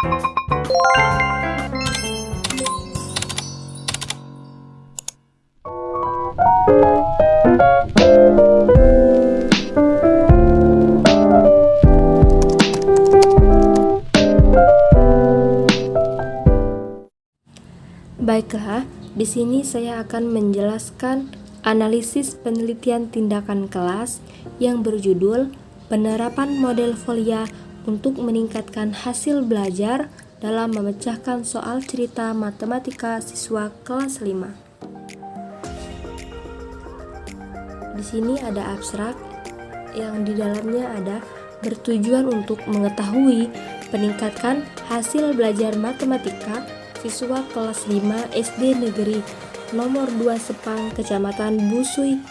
Baiklah, di sini saya akan menjelaskan analisis penelitian tindakan kelas yang berjudul Penerapan Model Folia untuk meningkatkan hasil belajar dalam memecahkan soal cerita matematika siswa kelas 5. Di sini ada abstrak yang di dalamnya ada bertujuan untuk mengetahui peningkatkan hasil belajar matematika siswa kelas 5 SD Negeri nomor 2 Sepang, Kecamatan Busui,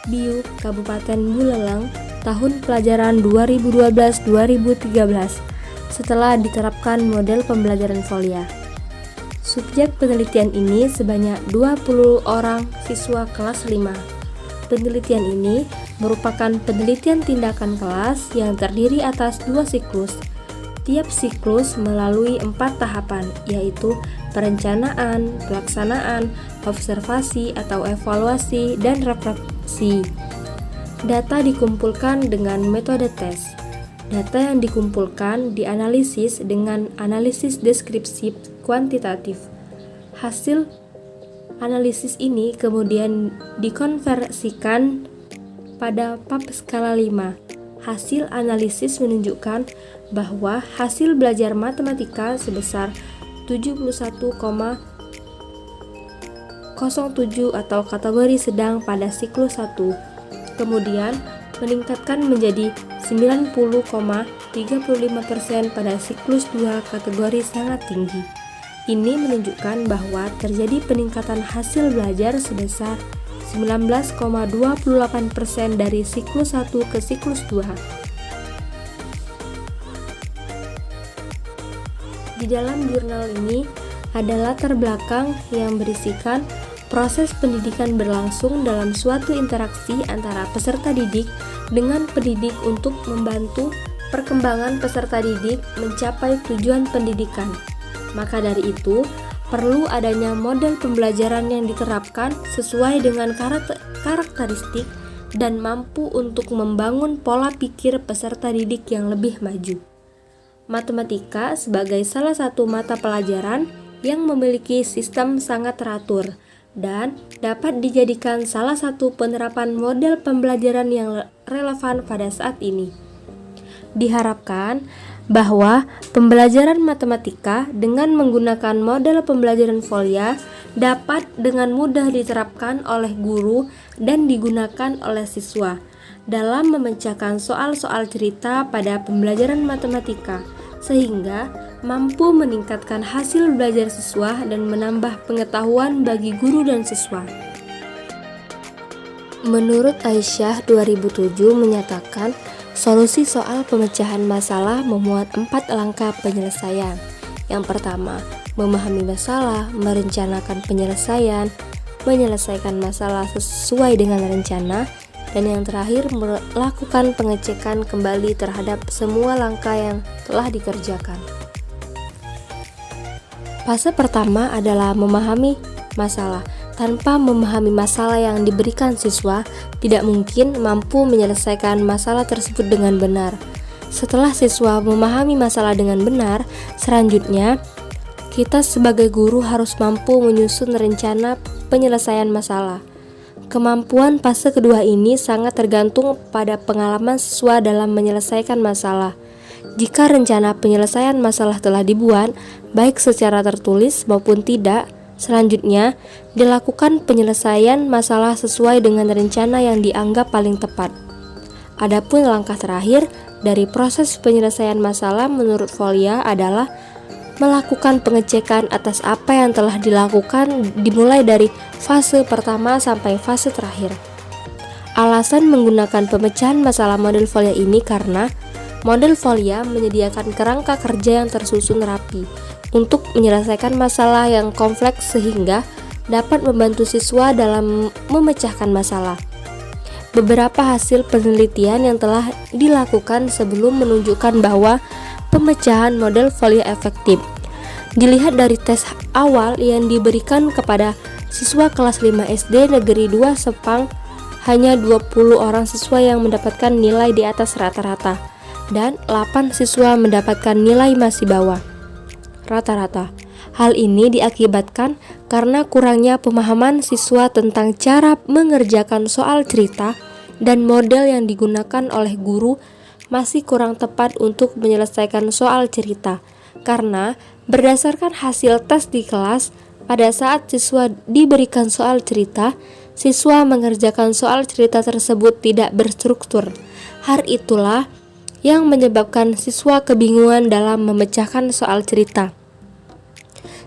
Biuk, Kabupaten Buleleng, tahun pelajaran 2012-2013 setelah diterapkan model pembelajaran Folia. Subjek penelitian ini sebanyak 20 orang siswa kelas 5. Penelitian ini merupakan penelitian tindakan kelas yang terdiri atas 2 siklus. Tiap siklus melalui 4 tahapan, yaitu perencanaan, pelaksanaan, observasi atau evaluasi, dan refleksi. Data dikumpulkan dengan metode tes. Data yang dikumpulkan dianalisis dengan analisis deskripsi kuantitatif. Hasil analisis ini kemudian dikonversikan pada pap skala 5. Hasil analisis menunjukkan bahwa hasil belajar matematika sebesar 71,07 atau kategori sedang pada siklus 1, kemudian meningkatkan menjadi 90,35% pada siklus 2 kategori sangat tinggi. Ini menunjukkan bahwa terjadi peningkatan hasil belajar sebesar 19,28% dari siklus 1 ke siklus 2. Di dalam jurnal ini ada latar belakang yang berisikan proses pendidikan berlangsung dalam suatu interaksi antara peserta didik dengan pendidik untuk membantu perkembangan peserta didik mencapai tujuan pendidikan. Maka dari itu, perlu adanya model pembelajaran yang diterapkan sesuai dengan karakteristik dan mampu untuk membangun pola pikir peserta didik yang lebih maju. Matematika sebagai salah satu mata pelajaran yang memiliki sistem sangat teratur dan dapat dijadikan salah satu penerapan model pembelajaran yang relevan pada saat ini. Diharapkan bahwa pembelajaran matematika dengan menggunakan model pembelajaran Folia dapat dengan mudah diterapkan oleh guru dan digunakan oleh siswa dalam memecahkan soal-soal cerita pada pembelajaran matematika, sehingga mampu meningkatkan hasil belajar siswa dan menambah pengetahuan bagi guru dan siswa. Menurut Aisyah 2007 menyatakan, solusi soal pemecahan masalah memuat 4 langkah penyelesaian. Yang pertama, memahami masalah, merencanakan penyelesaian, menyelesaikan masalah sesuai dengan rencana, dan yang terakhir melakukan pengecekan kembali terhadap semua langkah yang telah dikerjakan. Fase pertama adalah memahami masalah. Tanpa memahami masalah yang diberikan siswa, tidak mungkin mampu menyelesaikan masalah tersebut dengan benar. Setelah siswa memahami masalah dengan benar, selanjutnya kita sebagai guru harus mampu menyusun rencana penyelesaian masalah. Kemampuan fase kedua ini sangat tergantung pada pengalaman siswa dalam menyelesaikan masalah. Jika rencana penyelesaian masalah telah dibuat, baik secara tertulis maupun tidak, selanjutnya dilakukan penyelesaian masalah sesuai dengan rencana yang dianggap paling tepat. Adapun langkah terakhir dari proses penyelesaian masalah menurut Folia adalah melakukan pengecekan atas apa yang telah dilakukan dimulai dari fase pertama sampai fase terakhir. Alasan menggunakan pemecahan masalah model Folia ini karena model Folia menyediakan kerangka kerja yang tersusun rapi untuk menyelesaikan masalah yang kompleks sehingga dapat membantu siswa dalam memecahkan masalah. Beberapa hasil penelitian yang telah dilakukan sebelum menunjukkan bahwa pemecahan model Folia efektif. Dilihat dari tes awal yang diberikan kepada siswa kelas 5 SD Negeri 2 Sepang, hanya 20 orang siswa yang mendapatkan nilai di atas rata-rata dan 8 siswa mendapatkan nilai masih bawah rata-rata. Hal ini diakibatkan karena kurangnya pemahaman siswa tentang cara mengerjakan soal cerita dan model yang digunakan oleh guru masih kurang tepat untuk menyelesaikan soal cerita. Karena berdasarkan hasil tes di kelas, pada saat siswa diberikan soal cerita, siswa mengerjakan soal cerita tersebut tidak berstruktur. Hal itulah yang menyebabkan siswa kebingungan dalam memecahkan soal cerita.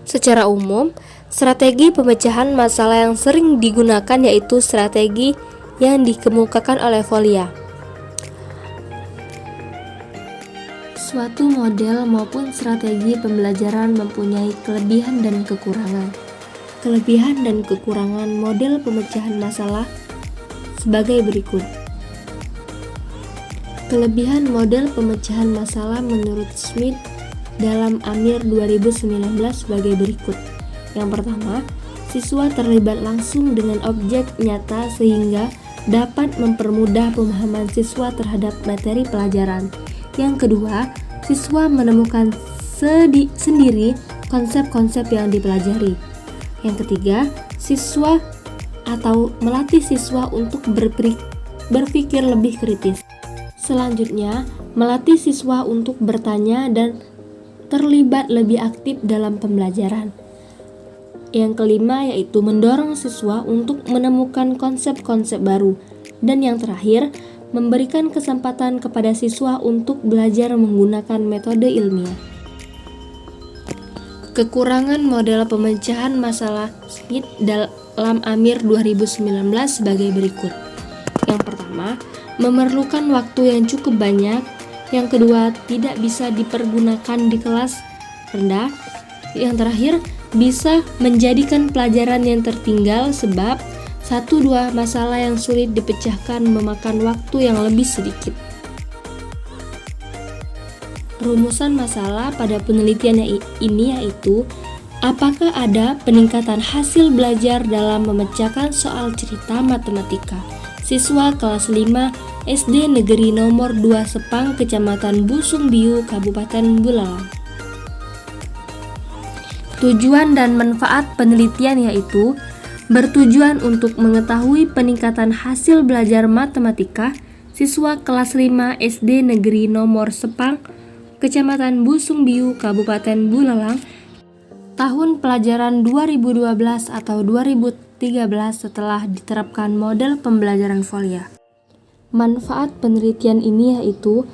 Secara umum, strategi pemecahan masalah yang sering digunakan yaitu strategi yang dikemukakan oleh Folia. Suatu model maupun strategi pembelajaran mempunyai kelebihan dan kekurangan. Kelebihan dan kekurangan model pemecahan masalah sebagai berikut. Kelebihan model pemecahan masalah menurut Smith dalam Amir 2019 sebagai berikut. Yang pertama, siswa terlibat langsung dengan objek nyata sehingga dapat mempermudah pemahaman siswa terhadap materi pelajaran. Yang kedua, siswa menemukan sendiri konsep-konsep yang dipelajari. Yang ketiga, siswa atau melatih siswa untuk berpikir lebih kritis. Selanjutnya, melatih siswa untuk bertanya dan terlibat lebih aktif dalam pembelajaran. Yang kelima yaitu mendorong siswa untuk menemukan konsep-konsep baru. Dan yang terakhir, memberikan kesempatan kepada siswa untuk belajar menggunakan metode ilmiah. Kekurangan model pemecahan masalah Smith dalam Amir 2019 sebagai berikut. Yang pertama, memerlukan waktu yang cukup banyak. Yang kedua, tidak bisa dipergunakan di kelas rendah. Yang terakhir, bisa menjadikan pelajaran yang tertinggal sebab 1-2 masalah yang sulit dipecahkan memakan waktu yang lebih sedikit. Rumusan masalah pada penelitian ini yaitu, apakah ada peningkatan hasil belajar dalam memecahkan soal cerita matematika siswa kelas 5 SD Negeri nomor 2 Sepang, Kecamatan Busung Biu, Kabupaten Bulalang. Tujuan dan manfaat penelitian yaitu bertujuan untuk mengetahui peningkatan hasil belajar matematika siswa kelas 5 SD Negeri nomor Sepang, Kecamatan Busung Biu, Kabupaten Bulalang, tahun pelajaran 2012 atau 2013 setelah diterapkan model pembelajaran Folia. Manfaat penelitian ini yaitu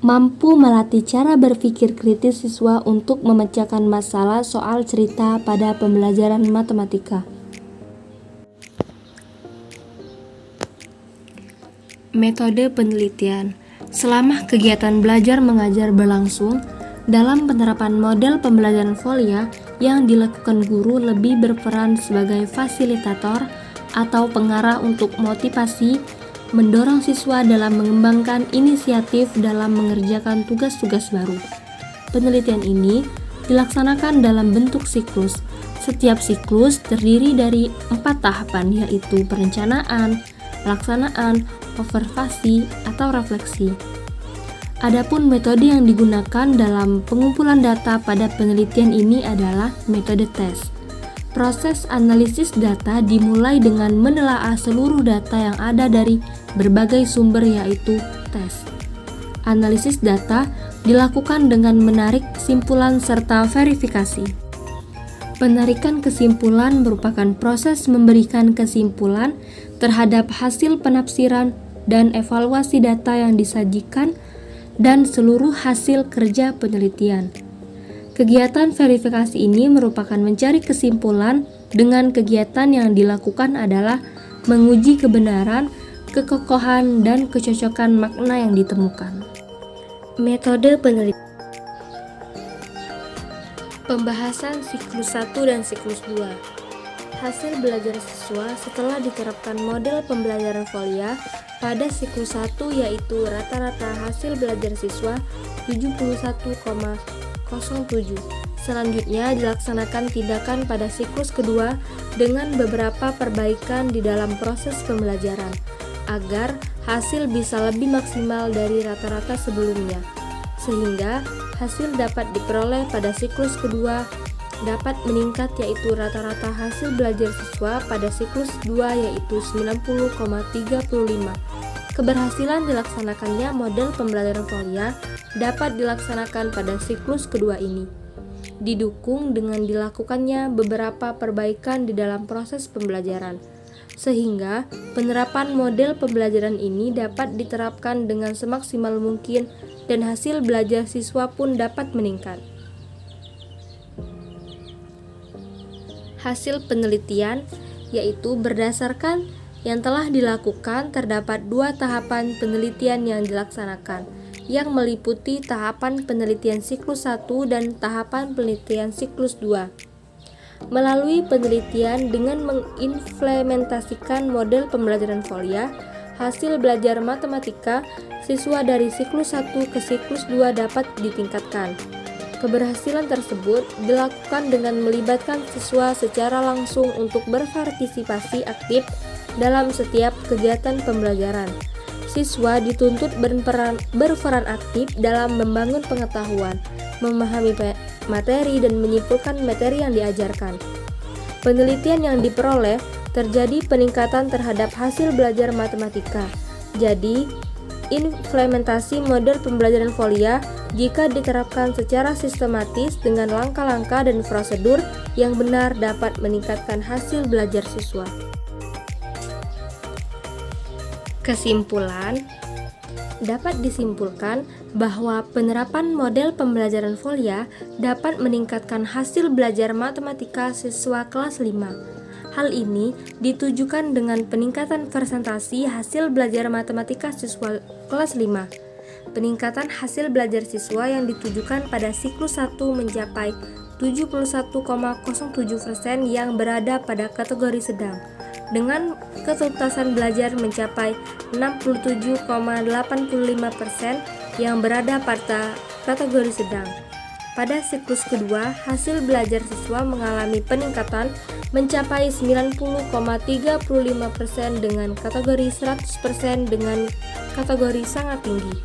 mampu melatih cara berpikir kritis siswa untuk memecahkan masalah soal cerita pada pembelajaran matematika. Metode penelitian. Selama kegiatan belajar mengajar berlangsung, dalam penerapan model pembelajaran Folia yang dilakukan guru lebih berperan sebagai fasilitator atau pengarah untuk motivasi, mendorong siswa dalam mengembangkan inisiatif dalam mengerjakan tugas-tugas baru. Penelitian ini dilaksanakan dalam bentuk siklus. Setiap siklus terdiri dari 4 tahapan yaitu perencanaan, pelaksanaan, observasi, atau refleksi. Adapun metode yang digunakan dalam pengumpulan data pada penelitian ini adalah metode tes. Proses analisis data dimulai dengan menelaah seluruh data yang ada dari berbagai sumber yaitu tes. Analisis data dilakukan dengan menarik kesimpulan serta verifikasi. Penarikan kesimpulan merupakan proses memberikan kesimpulan terhadap hasil penafsiran dan evaluasi data yang disajikan dan seluruh hasil kerja penelitian. Kegiatan verifikasi ini merupakan mencari kesimpulan dengan kegiatan yang dilakukan adalah menguji kebenaran, kekokohan, dan kecocokan makna yang ditemukan. Metode penelitian. Pembahasan siklus 1 dan siklus 2. Hasil belajar siswa setelah diterapkan model pembelajaran Folia pada siklus 1 yaitu rata-rata hasil belajar siswa 71,07. Selanjutnya dilaksanakan tindakan pada siklus kedua dengan beberapa perbaikan di dalam proses pembelajaran agar hasil bisa lebih maksimal dari rata-rata sebelumnya, sehingga hasil dapat diperoleh pada siklus kedua dapat meningkat, yaitu rata-rata hasil belajar siswa pada siklus 2 yaitu 90,35. Keberhasilan dilaksanakannya model pembelajaran Folia dapat dilaksanakan pada siklus kedua ini, didukung dengan dilakukannya beberapa perbaikan di dalam proses pembelajaran, sehingga penerapan model pembelajaran ini dapat diterapkan dengan semaksimal mungkin dan hasil belajar siswa pun dapat meningkat. Hasil penelitian yaitu berdasarkan yang telah dilakukan, terdapat 2 tahapan penelitian yang dilaksanakan, yang meliputi tahapan penelitian siklus 1 dan tahapan penelitian siklus 2. Melalui penelitian dengan mengimplementasikan model pembelajaran Folia, hasil belajar matematika siswa dari siklus 1 ke siklus 2 dapat ditingkatkan. Keberhasilan tersebut dilakukan dengan melibatkan siswa secara langsung untuk berpartisipasi aktif dalam setiap kegiatan pembelajaran. Siswa dituntut berperan aktif dalam membangun pengetahuan, memahami materi, dan menyimpulkan materi yang diajarkan. Penelitian yang diperoleh terjadi peningkatan terhadap hasil belajar matematika. Jadi, implementasi model pembelajaran Folia jika diterapkan secara sistematis dengan langkah-langkah dan prosedur yang benar dapat meningkatkan hasil belajar siswa. Kesimpulan, dapat disimpulkan bahwa penerapan model pembelajaran Folia dapat meningkatkan hasil belajar matematika siswa kelas 5. Hal ini ditujukan dengan peningkatan presentasi hasil belajar matematika siswa kelas 5. Peningkatan hasil belajar siswa yang ditujukan pada siklus 1 mencapai 71,07% yang berada pada kategori sedang, dengan ketuntasan belajar mencapai 67,85% yang berada pada kategori sedang. Pada siklus kedua, hasil belajar siswa mengalami peningkatan mencapai 90,35% dengan kategori 100% dengan kategori sangat tinggi.